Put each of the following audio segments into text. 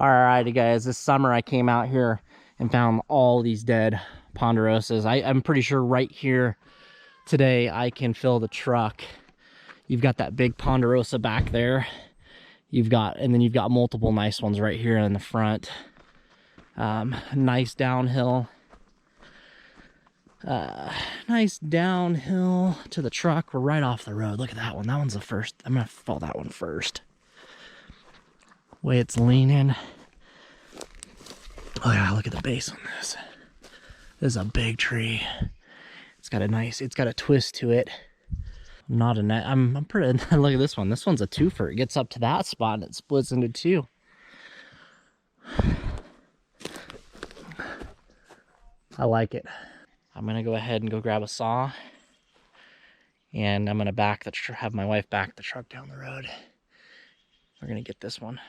Alrighty guys, this summer I came out here and found all these dead ponderosas. I'm pretty sure right here today I can fill the truck. You've got that big ponderosa back there. And then you've got multiple nice ones right here in the front. Nice downhill. Nice downhill to the truck. We're right off the road. Look at that one. That one's the first. I'm gonna fall that one first. Way it's leaning. Oh yeah, look at the base on this. This is a big tree. It's got a twist to it. I'm pretty, look at this one. This one's a twofer. It gets up to that spot and it splits into two. I like it. I'm gonna go ahead and go grab a saw, and I'm gonna have my wife back the truck down the road. We're gonna get this one.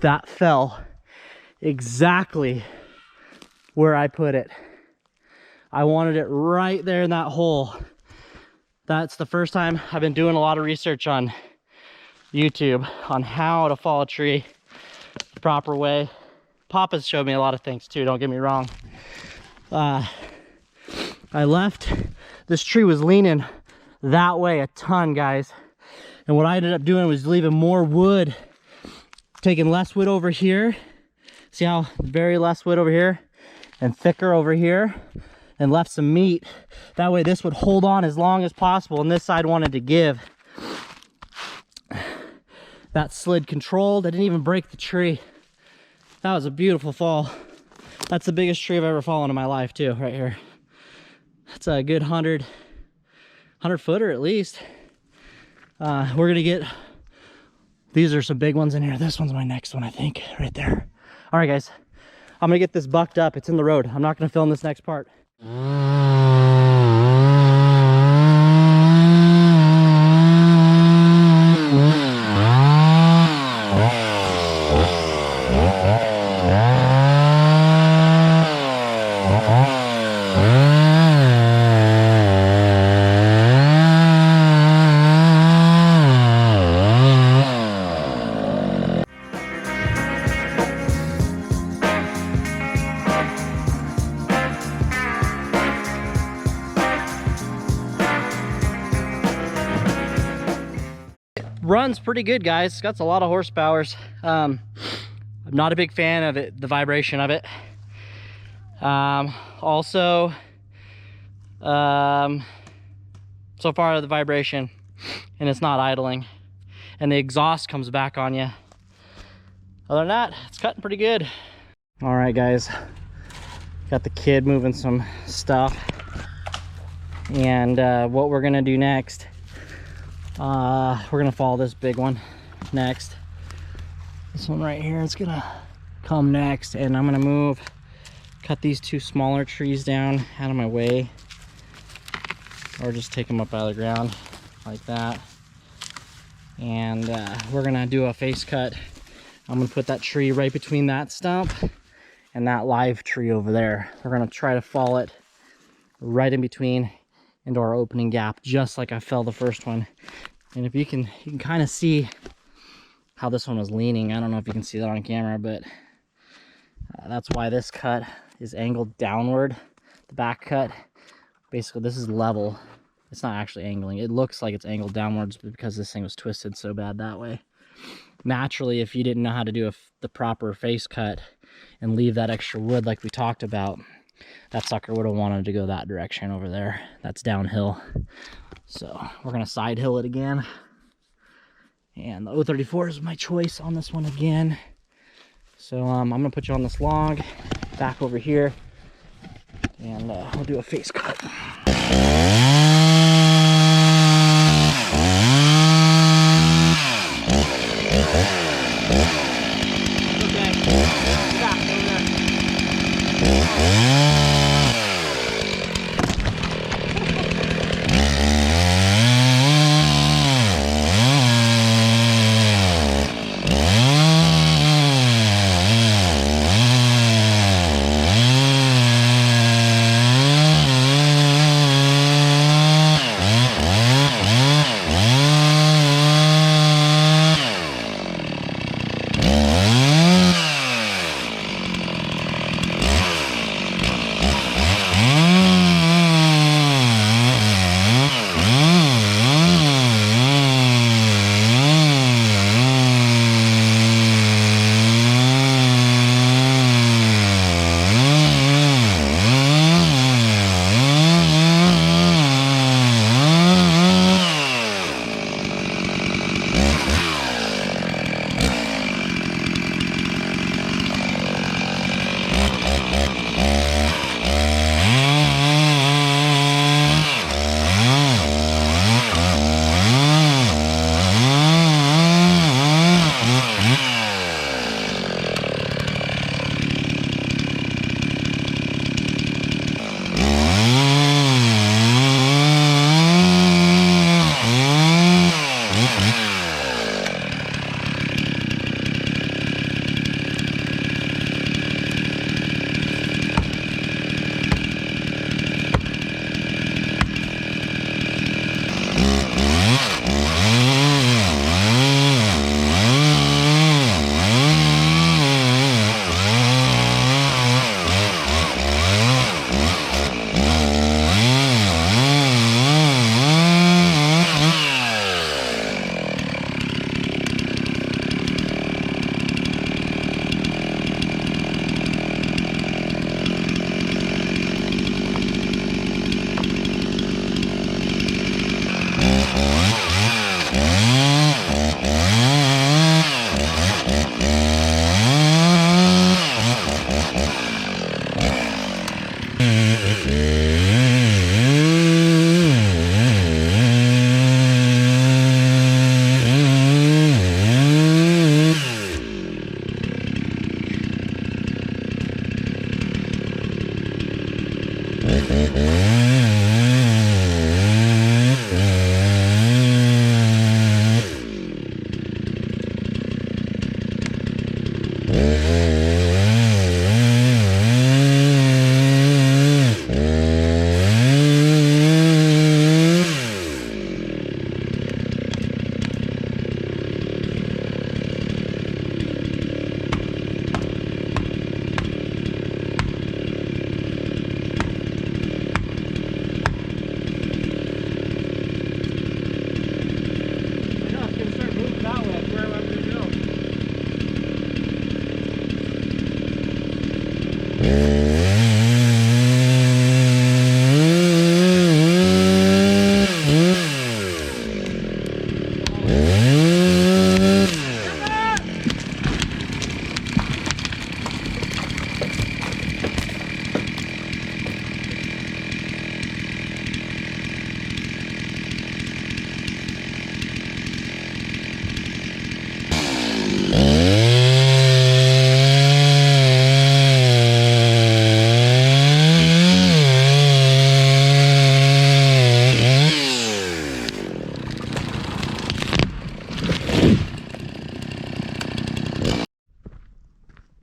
That fell exactly where I put it. I wanted it right there in that hole. That's the first time I've been doing a lot of research on YouTube on how to fall a tree the proper way. Papa's showed me a lot of things too, don't get me wrong. I left, this tree was leaning that way a ton, guys. And what I ended up doing was leaving more wood, taking less wood over here. See how very less wood over here and thicker over here. and left some meat. That way this would hold on as long as possible, and this side wanted to give. That slid controlled. I didn't even break the tree. That was a beautiful fall. That's the biggest tree I've ever fallen in my life too, right here. That's a good 100 footer at least. We're gonna get, these are some big ones in here. This one's my next one, I think, right there. All right, guys, I'm gonna get this bucked up. It's in the road. I'm not gonna film this next part. Runs pretty good, guys. It's got a lot of horsepowers. I'm not a big fan of it, the vibration of it. Also, so far the vibration, and it's not idling, and the exhaust comes back on you. Other than that, it's cutting pretty good. All right, guys, got the kid moving some stuff, and what we're gonna do next, we're gonna follow this big one next. This one right here is gonna come next, and I'm gonna cut these two smaller trees down out of my way, or just take them up out of the ground like that. And we're gonna do a face cut. I'm gonna put that tree right between that stump and that live tree over there. We're gonna try to fall it right in between into our opening gap, just like I fell the first one. And if you can kind of see how this one was leaning. I don't know if you can see that on camera, but that's why this cut is angled downward. The back cut, basically this is level. It's not actually angling. It looks like it's angled downwards because this thing was twisted so bad that way. Naturally, if you didn't know how to do the proper face cut and leave that extra wood like we talked about, that sucker would have wanted to go that direction over there. That's downhill. So we're gonna side hill it again. And the 034 is my choice on this one again. So I'm gonna put you on this log back over here, and we'll do a face cut.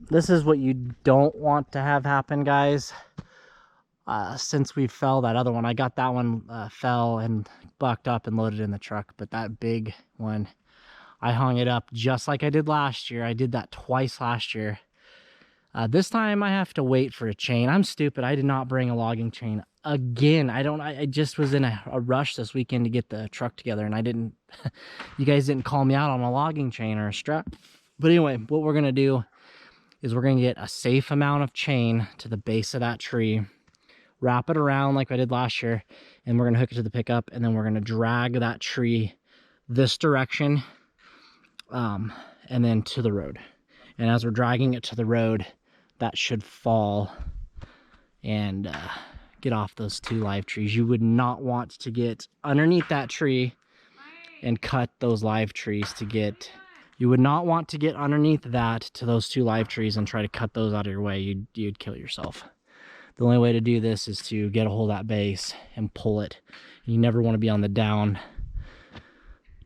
This is what you don't want to have happen, guys. Since we fell that other one, I got that one fell and bucked up and loaded in the truck, but that big one, I hung it up just like I did last year. I did that twice last year. This time I have to wait for a chain. I'm stupid. I did not bring a logging chain again. I just was in a rush this weekend to get the truck together, and I didn't, you guys didn't call me out on a logging chain or a strap. But anyway, what we're gonna do is we're gonna get a safe amount of chain to the base of that tree, wrap it around like I did last year, and we're gonna hook it to the pickup, and then we're gonna drag that tree this direction, and then to the road. And as we're dragging it to the road, that should fall and get off those two live trees. You would not want to get underneath that tree and cut those live trees to get, you would not want to get underneath that to those two live trees and try to cut those out of your way. You'd kill yourself. The only way to do this is to get a hold of that base and pull it. You never want to be on the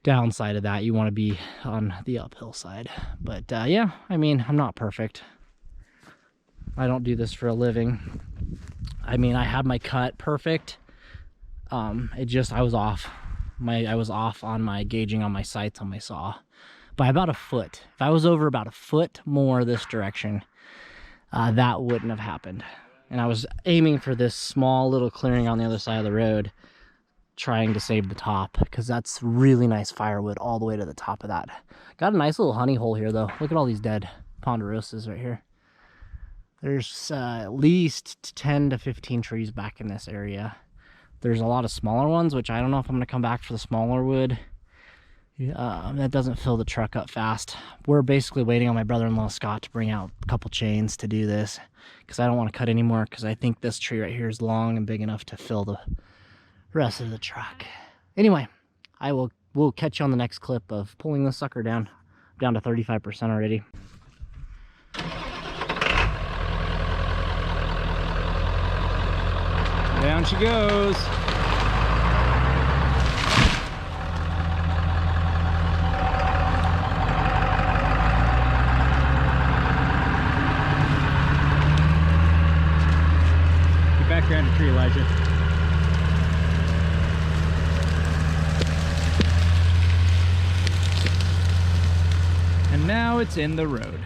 downside of that. You want to be on the uphill side. But yeah, I mean, I'm not perfect. I don't do this for a living. I mean, I had my cut perfect. It just, I was off. I was off on my gauging on my sights on my saw by about a foot. If I was over about a foot more this direction, that wouldn't have happened. And I was aiming for this small little clearing on the other side of the road, trying to save the top, because that's really nice firewood all the way to the top of that. Got a nice little honey hole here though. Look at all these dead ponderosas right here. There's at least 10 to 15 trees back in this area. There's a lot of smaller ones, which I don't know if I'm going to come back for the smaller wood. That doesn't fill the truck up fast. We're basically waiting on my brother-in-law Scott to bring out a couple chains to do this, because I don't want to cut anymore, because I think this tree right here is long and big enough to fill the rest of the truck. Anyway, we'll catch you on the next clip of pulling this sucker down. I'm down to 35% already. Down she goes. Get back around the tree, Elijah. And now it's in the road.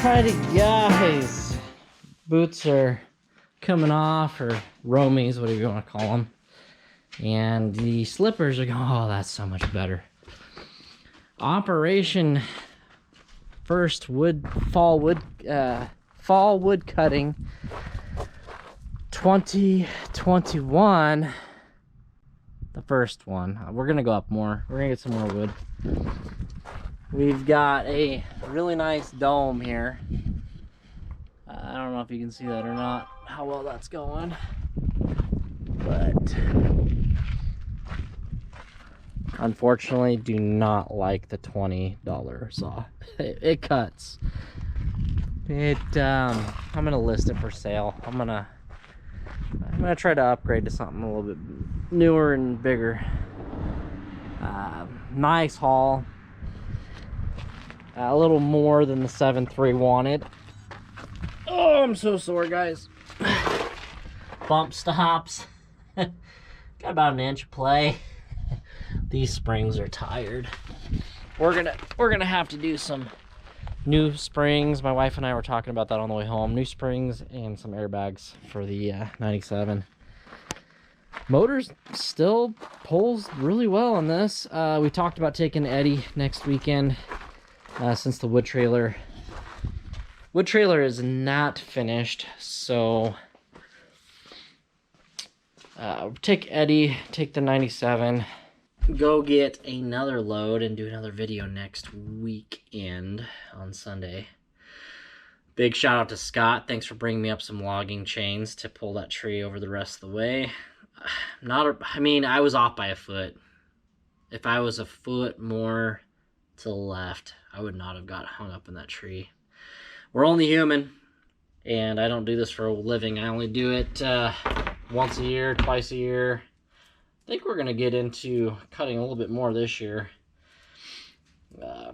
Alrighty, guys. Boots are coming off, or roamies, whatever you want to call them. And the slippers are going, oh, that's so much better. Operation First Fall wood cutting 2021. The first one. We're gonna go up more. We're gonna get some more wood. We've got a really nice dome here. I don't know if you can see that or not, how well that's going, but unfortunately do not like the $20 saw. It cuts. I'm gonna list it for sale. I'm gonna try to upgrade to something a little bit newer and bigger. Nice haul. A little more than the 7.3 wanted. Oh, I'm so sore, guys. Bump stops. Got about an inch of play. These springs are tired. We're gonna have to do some new springs. My wife and I were talking about that on the way home. New springs and some airbags for the 97. Motors still pulls really well on this. We talked about taking Eddie next weekend, since the wood trailer is not finished. So take Eddie, take the 97, go get another load and do another video next weekend on Sunday. Big shout out to Scott. Thanks for bringing me up some logging chains to pull that tree over the rest of the way. I mean, I was off by a foot. If I was a foot more to the left, I would not have got hung up in that tree. We're only human, and I don't do this for a living. I only do it once a year, twice a year. I think we're going to get into cutting a little bit more this year. I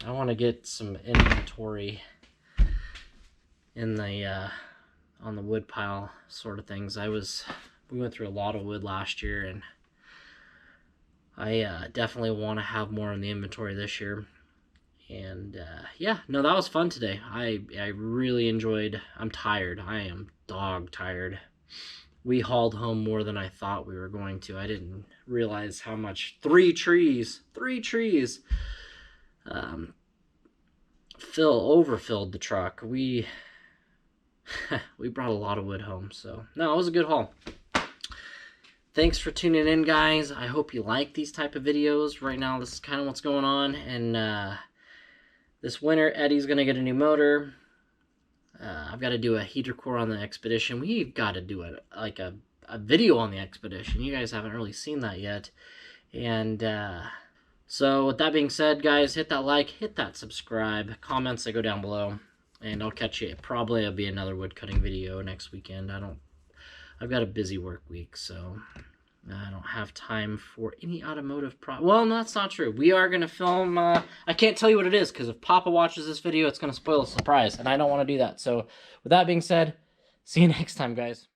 want to get some inventory in the on the wood pile sort of things. We went through a lot of wood last year, and I definitely want to have more in the inventory this year. And yeah, no, that was fun today. I really enjoyed. I'm tired. I am dog tired. We hauled home more than I thought we were going to. I didn't realize how much. 3 trees overfilled the truck. We brought a lot of wood home. So no, it was a good haul. Thanks for tuning in, guys. I hope you like these type of videos. Right now, this is kind of what's going on. And this winter, Eddie's going to get a new motor. I've got to do a heater core on the Expedition. We've got to do a video on the Expedition. You guys haven't really seen that yet. And so with that being said, guys, hit that like, hit that subscribe, comments that go down below. And I'll catch you. Probably it'll be another wood cutting video next weekend. I've got a busy work week, so I don't have time for any automotive well, no, that's not true. We are going to film, I can't tell you what it is, because if Papa watches this video, it's going to spoil the surprise, and I don't want to do that. So, with that being said, see you next time, guys.